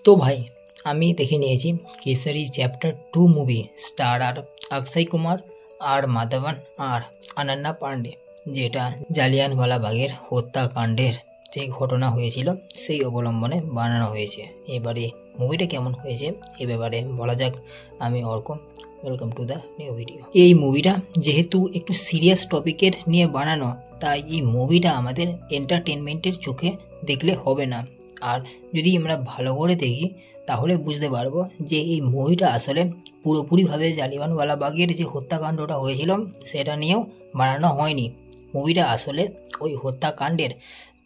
তো ভাই আমি দেখে নিয়েছি Kesari chapter 2 movie starrer Akshay Kumar আর মাধবন আর অনন্যা পান্ডে, যেটা জালিয়ানওয়ালাবাগের হত্যাকাণ্ডের যে ঘটনা হয়েছিল সেই অবলম্বনে বানানো হয়েছে। এবারে মুভিটা কেমন হয়েছে এ ব্যাপারে বলা যাক। আমি Arka, welcome to the new video. এই মুভিটা যেহেতু একটু সিরিয়াস টপিকের নিয়ে বানানো, তাই এই মুভিটা আমাদের এন্টারটেনমেন্টের চোখে দেখলে হবে না। আর যদি আমরা ভালো করে দেখি তাহলে বুঝতে পারবো যে এই মুভিটা আসলে পুরোপুরিভাবে জালিয়ানওয়ালাবাগের যে হত্যাকাণ্ডটা হয়েছিল সেটা নিয়েও বানানো হয়নি। মুভিটা আসলে ওই হত্যাকাণ্ডের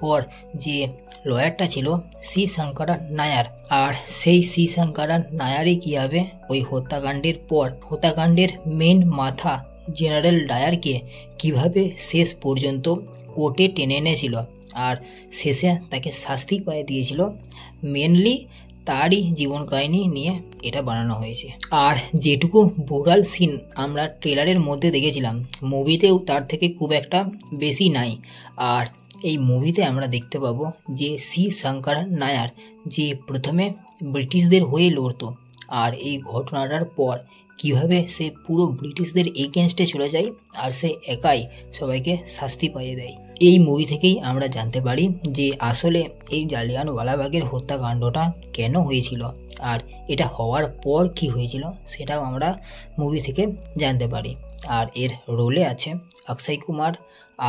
পর যে লয়ারটা ছিল সি শঙ্করন নায়ার, আর সেই সি শঙ্করন নায়ারই কীভাবে ওই হত্যাকাণ্ডের পর হত্যাকাণ্ডের মেন মাথা জেনারেল ডায়ারকে কিভাবে শেষ পর্যন্ত কোর্টে টেনে এনেছিল আর শেষে তাকে শাস্তি পাইয়ে দিয়েছিল, মেনলি তারই জীবন কাহিনী নিয়ে এটা বানানো হয়েছে। আর যেটুকু বোরাল সিন আমরা ট্রেলারের মধ্যে দেখেছিলাম, মুভিতেও তার থেকে খুব একটা বেশি নাই। আর এই মুভিতে আমরা দেখতে পাবো যে সি শঙ্করন নায়ার যে প্রথমে ব্রিটিশদের হয়ে লড়তো, আর এই ঘটনাটার পর কিভাবে সে পুরো ব্রিটিশদের এগেনস্টে চলে যায় আর সে একাই সবাইকে শাস্তি পাইয়ে দেয়। এই মুভি থেকেই আমরা জানতে পারি যে আসলে এই জালিয়ানওয়ালাবাগের হত্যাকাণ্ডটা কেন হয়েছিল আর এটা হওয়ার পর কি হয়েছিল সেটাও আমরা মুভি থেকে জানতে পারি। আর এর রোলে আছে অক্ষয় কুমার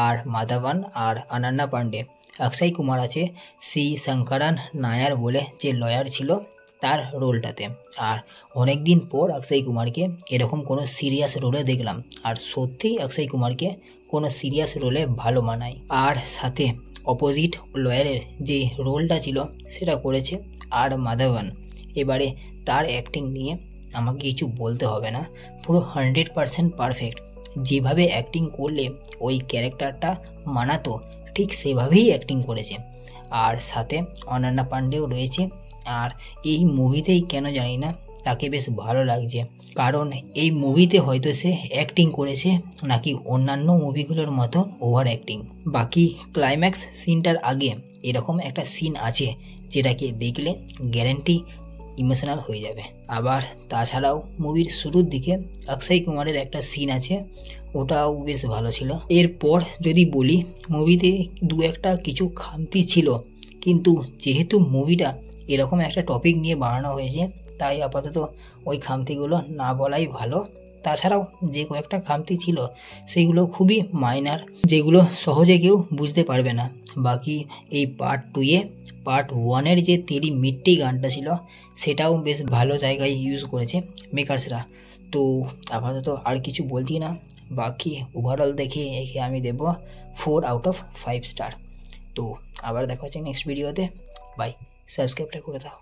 আর মাধবন আর অনন্যা পান্ডে। অক্ষয় কুমার আছে সি শঙ্করন নায়ার বলে যে লয়ার ছিল তার রোলটাতে। আর অনেক দিন পর অক্ষয় কুমারকে এরকম কোনো সিরিয়াস রোলে দেখলাম, আর সত্যিই অক্ষয় কুমারকে কোনো সিরিয়াস রোলে ভালো মানায়। আর সাথে অপোজিট লয়ারের যে রোলটা ছিল সেটা করেছে আর মাধবন। এবারে তার অ্যাক্টিং নিয়ে আমাকে কিছু বলতে হবে না, পুরো 100% পারফেক্ট। যেভাবে অ্যাক্টিং করলে ওই ক্যারেক্টারটা মানাতো ঠিক সেভাবেই অ্যাক্টিং করেছে। আর সাথে অনন্যা পান্ডেও রয়েছে। আর এই মুভিতেই কেন জানি না তাকে বেশ ভালো লাগছে, কারণ এই মুভিতে হয়তো সে অ্যাক্টিং করেছে নাকি অন্যান্য মুভিগুলোর মতো ওভার অ্যাক্টিং। বাকি ক্লাইম্যাক্স সিনটার আগে এরকম একটা সিন আছে যেটাকে দেখলে গ্যারেন্টি ইমোশনাল হয়ে যাবে। আবার তাছাড়াও মুভির শুরুর দিকে অক্ষয় কুমারের একটা সিন আছে, ওটাও বেশ ভালো ছিল। এরপর যদি বলি মুভিতে দু একটা কিছু খামতি ছিল, কিন্তু যেহেতু মুভিটা এরকম একটা টপিক নিয়ে বানানো হয়েছে তাই আপাতত ওই খামতিগুলো না বলাই ভালো। তাছাড়াও যে কয়েকটা খামতি ছিল সেগুলো খুবই মাইনার, যেগুলো সহজে কেউ বুঝতে পারবে না। বাকি এই পার্ট 2-এ পার্ট 1-এর যে তেরি মিট্টি গানটা ছিল সেটাও বেশ ভালো জায়গায় ইউজ করেছে মেকার্সরা। তো আপাতত আর কিছু বলছি না। বাকি ওভারঅল দেখে একে আমি দেব 4 আউট অফ 5 স্টার। তো আবার দেখা হচ্ছে নেক্সট ভিডিওতে। বাই, সাবস্ক্রাইবটা করে দাও।